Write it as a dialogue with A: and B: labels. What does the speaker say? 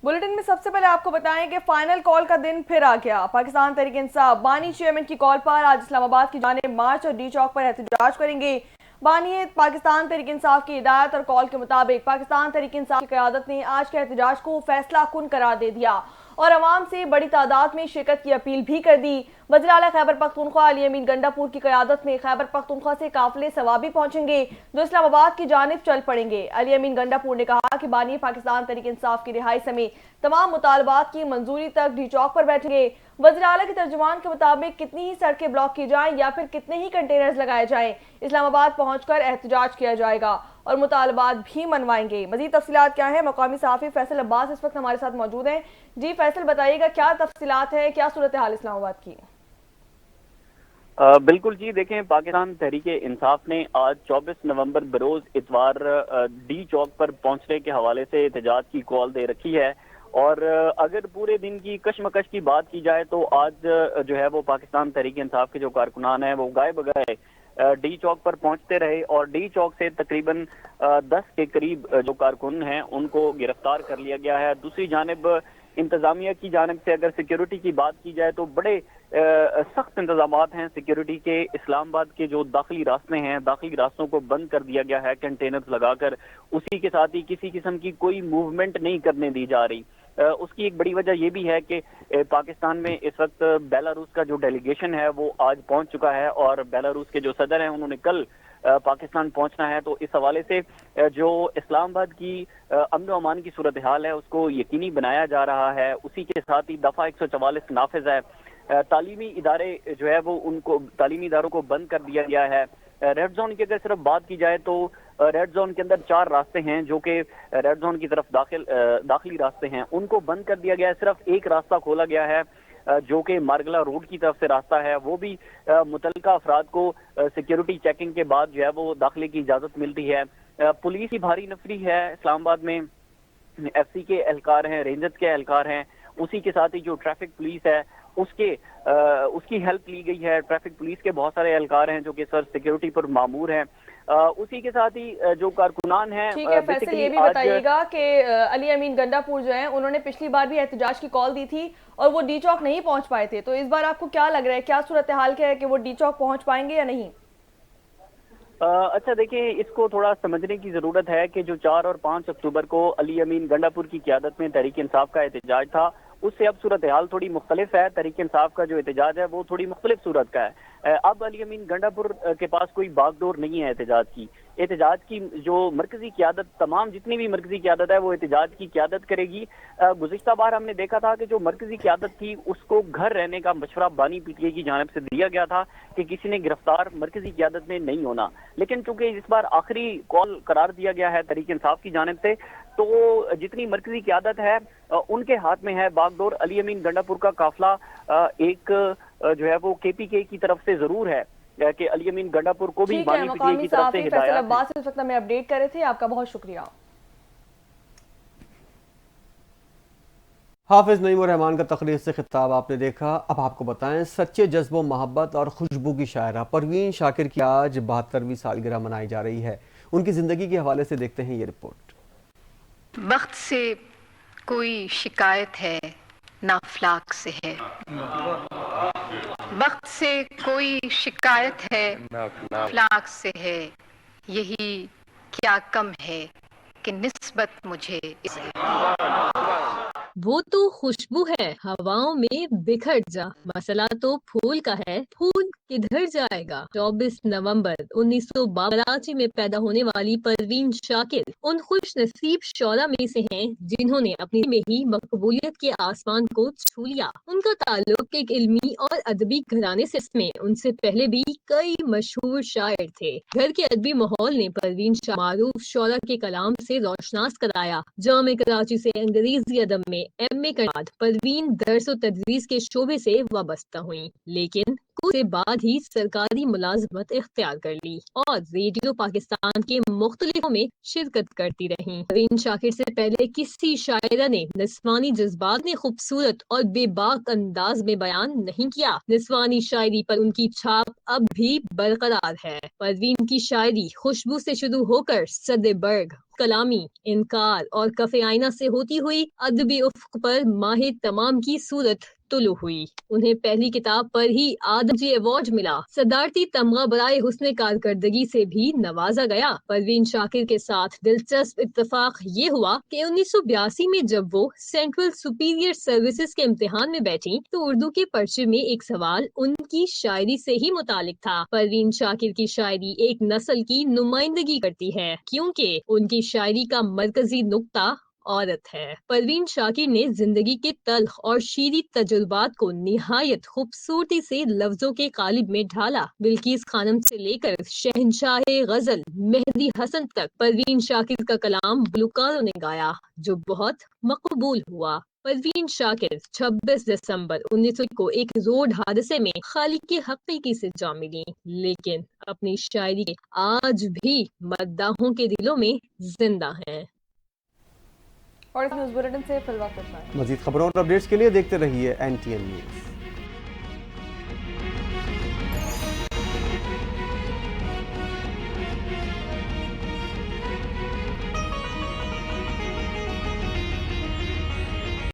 A: Bulletin में सबसे पहले आपको बताएं कि फाइनल कॉल का दिन फिर आ गया। पाकिस्तान तहरीक इंसाफ बानी चेयरमैन की कॉल पर आज इस्लामाबाद की जानिब मार्च और डी चौक पर एहतजाज करेंगे। बानी पाकिस्तान तहरीक इंसाफ की हिदायत और कॉल के मुताबिक पाकिस्तान तहरीक इंसाफ की क़यादत ने आज के एहतजाज को फैसला कुन करार दे दिया और अवाम से बड़ी तादाद में शिरकत की अपील भी कर दी। वज़ीर आला खैबर पख्तूनख्वा अली अमीन गंडापुर की क़यादत में खैबर पख्तूनख्वा से काफ़िले सवाबी पहुंचेंगे जो इस्लामाबाद की जानिब चल पड़ेंगे। अली अमीन गंडापुर ने कहा कि बानी पाकिस्तान तहरीक इंसाफ की रिहाई समेत तमाम मुतालबात की मंजूरी तक डी चौक पर बैठेंगे। वज़ीर आला के तर्जुमान के मुताबिक कितनी ही सड़कें ब्लॉक की जाएं या फिर कितने ही कंटेनर्स लगाए जाएं, इस्लामाबाद पहुंचकर एहतजाज किया जाएगा और मुतालबात भी मनवाएंगे। मजीद तफसीलात क्या है, मकामी सहाफ़ी फैसल अब्बास इस वक्त हमारे साथ मौजूद हैं। जी फैसल, बताइएगा क्या तफसीलात है, क्या सूरत हाल इस्लामाबाद की?
B: बिल्कुल जी, देखें, पाकिस्तान तहरीक इंसाफ ने आज 24 नवंबर बरोज इतवार डी चौक पर पहुंचने के हवाले से एहतजाज की कॉल दे रखी है। और अगर पूरे दिन की कशमकश की बात की जाए तो आज जो है वो पाकिस्तान तहरीक इंसाफ के जो कारकुनान हैं वो गाए बगाए डी चौक पर पहुंचते रहे और डी चौक से तकरीबन 10 के करीब जो कारकुन हैं उनको गिरफ्तार कर लिया गया है। दूसरी जानिब इंतजामिया की जानिब से अगर सिक्योरिटी की बात की जाए तो बड़े सख्त इंतजामात हैं सिक्योरिटी के। इस्लामाबाद के जो दाखिली रास्ते हैं, दाखिली रास्तों को बंद कर दिया गया है कंटेनर्स लगाकर। उसी के साथ ही किसी किस्म की कोई मूवमेंट नहीं करने दी जा रही। उसकी एक बड़ी वजह यह भी है कि पाकिस्तान में इस वक्त बेलारूस का जो डेलीगेशन है वो आज पहुंच चुका है और बेलारूस के जो सदर हैं उन्होंने कल पाकिस्तान पहुंचना है। तो इस हवाले से जो इस्लामाबाद की अमन व अमान की सूरत हाल है उसको यकीनी बनाया जा रहा है। उसी के साथ ही दफ़ा 144 नाफिज है। तालीमी इदारे जो है वो उनको तालीमी इदारों को बंद कर दिया गया है। रेड जोन की अगर सिर्फ बात की जाए तो रेड जोन के अंदर 4 रास्ते हैं जो कि रेड जोन की तरफ दाखिली रास्ते हैं, उनको बंद कर दिया गया है। सिर्फ एक रास्ता खोला गया है जो कि मारगला रोड की तरफ से रास्ता है, वो भी मुतल्लिका अफराद को सिक्योरिटी चेकिंग के बाद जो है वो दाखिले की इजाज़त मिलती है। पुलिस की भारी नफरी है इस्लामाबाद में, FC के एहलकार हैं, रेंजर्स के एहलकार हैं। उसी के साथ ही जो ट्रैफिक पुलिस है उसकी हेल्प ली गई है। ट्रैफिक पुलिस के बहुत सारे एहलकार हैं जो कि सर सिक्योरिटी पर मामूर हैं। उसी के साथ ही जो कारकुनान हैं,
A: ठीक है फैसल, ये भी बताइएगा कि अली अमीन गंडापुर जो हैं उन्होंने पिछली बार भी एहतजाज की कॉल दी थी और वो डी चौक नहीं पहुंच पाए थे, तो इस बार आपको क्या लग रहा है, क्या सूरत हाल क्या है कि वो डी चौक पहुंच पाएंगे या नहीं?
B: अच्छा, देखिए, इसको थोड़ा समझने की ज़रूरत है कि जो 4 और 5 अक्टूबर को अली अमीन गंडापुर की क़यादत में तहरीक इंसाफ का एहतजाज था उससे अब सूरत हाल थोड़ी मुख्तलिफ है। तहरीक इंसाफ का जो एहतजाज है वो थोड़ी मुख्तलिफ सूरत का है। अब अली अमीन गंडापुर के पास कोई बागडोर नहीं है एहतजाज की जो मरकजी क़यादत, तमाम जितनी भी मरकजी क़यादत है वो एहतजाज की क़यादत करेगी। गुज़िश्ता बार हमने देखा था कि जो मरकजी क़यादत थी उसको घर रहने का मशवरा बानी PTI की जानिब से दिया गया था कि किसी ने गिरफ्तार मरकजी क़यादत में नहीं होना, लेकिन चूंकि इस बार आखिरी कॉल करार दिया गया है तहरीक इंसाफ की जानिब से तो जितनी मरकजी क़यादत है उनके हाथ में है बागडोर। अली अमीन गंडापुर का काफिला एक जो है वो KPK की तरफ से जरूर है कि अली अमीन गंडापुर को भी बानी PTI की तरफ से हिदायत।
A: अब्बास इस वक्त हमें अपडेट कर रहे थे, आपका बहुत शुक्रिया।
C: हाफिज नईम रहमान का तकरीर से खिताब आपने देखा। अब आपको बताएं, सच्चे जज्बो मोहब्बत और खुशबू की शायरा परवीन शाकिर की आज 72वीं सालगिरह मनाई जा रही है। उनकी जिंदगी के हवाले से देखते हैं ये रिपोर्ट।
D: वक्त से कोई शिकायत है ना अफलाक से है, वक्त से कोई शिकायत है ना अफलाक से है, यही क्या कम है कि निस्बत मुझे इसे।
E: वो तो खुशबू है हवाओं में बिखर जा, मसला तो फूल का है, फूल किधर जाएगा। 24 नवंबर 1982 में पैदा होने वाली परवीन शाकिर उन खुश नसीब शौरा में से हैं जिन्होंने अपनी में ही मकबूलियत के आसमान को छू लिया। उनका ताल्लुक एक इल्मी और अदबी घराने से, इसमें उनसे पहले भी कई मशहूर शायर थे। घर के अदबी माहौल ने परवीन मारूफ शौरा के कलाम से रोशनास कराया। जामे कराची से अंग्रेजी अदब में MA के बाद परवीन दर्स और तदरीस के शोबे से वाबस्ता हुई, लेकिन कुछ से बाद ही सरकारी मुलाजमत इख्तियार कर ली और रेडियो पाकिस्तान के मुख्तलिफों में शिरकत करती रहीं। परवीन शाकिर से पहले किसी शायरा ने निस्वानी जज्बात ने खूबसूरत और बेबाक अंदाज में बयान नहीं किया। निस्वानी शायरी पर उनकी छाप अब भी बरकरार है। परवीन की शायरी खुशबू से शुरू होकर सदे बर्ग, کلامی، انکار اور کف آئینہ سے ہوتی ہوئی ادبی افق پر ماہ تمام کی صورت طلوع ہوئی۔ انہیں پہلی کتاب پر ہی آدم جی ایوارڈ ملا۔ صدارتی تمغہ برائے حسن کارکردگی سے بھی نوازا گیا۔ پروین شاکر کے ساتھ دلچسپ اتفاق یہ ہوا کہ 1982 میں جب وہ سینٹرل سپیریئر سروسز کے امتحان میں بیٹھی تو اردو کے پرچے میں ایک سوال ان کی شاعری سے ہی متعلق تھا۔ پروین شاکر کی شاعری ایک نسل کی نمائندگی کرتی ہے کیونکہ ان کی شاعری کا مرکزی نقطہ عورت ہے۔ پروین شاکر نے زندگی کے تلخ اور شیریں تجربات کو نہایت خوبصورتی سے لفظوں کے قالب میں ڈھالا۔ بلقیس خانم سے لے کر شہنشاہ غزل مہدی حسن تک پروین شاکر کا کلام گلوکاروں نے گایا جو بہت مقبول ہوا۔ پروین شاکر 26 دسمبر 1900 کو ایک روڈ حادثے میں خالق حقیقی سے جا ملی، لیکن اپنی شاعری کے آج بھی مداحوں کے دلوں میں زندہ ہیں۔
A: اور اس نیوز بلیٹن سے فی الوقت اتنا ہے۔
C: مزید خبروں اور اپڈیٹس کے لیے دیکھتے رہیے NTN نیوز۔